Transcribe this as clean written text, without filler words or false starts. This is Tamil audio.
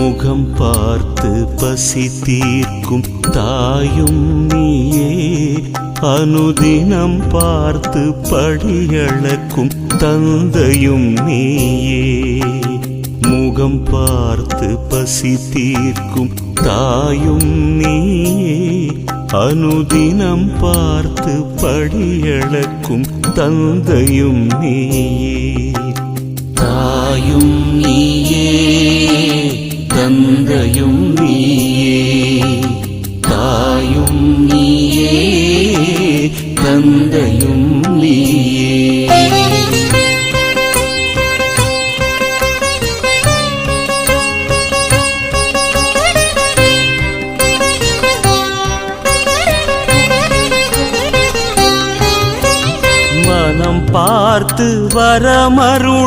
முகம் பார்த்து பசி தீர்க்கும் தாயும் நீயே, அனுதினம் பார்த்து படியளக்கும் தந்தையும் நீயே. முகம் பார்த்து பசி தீர்க்கும் தாயும் நீயே, அனுதினம் பார்த்து படியளக்கும் தந்தையும் நீயே. தாயும் நீயே, தந்தையும் நீயே, தாயும் நீயே, தந்தையும் நீயே. மனம் பார்த்து வரமருளும்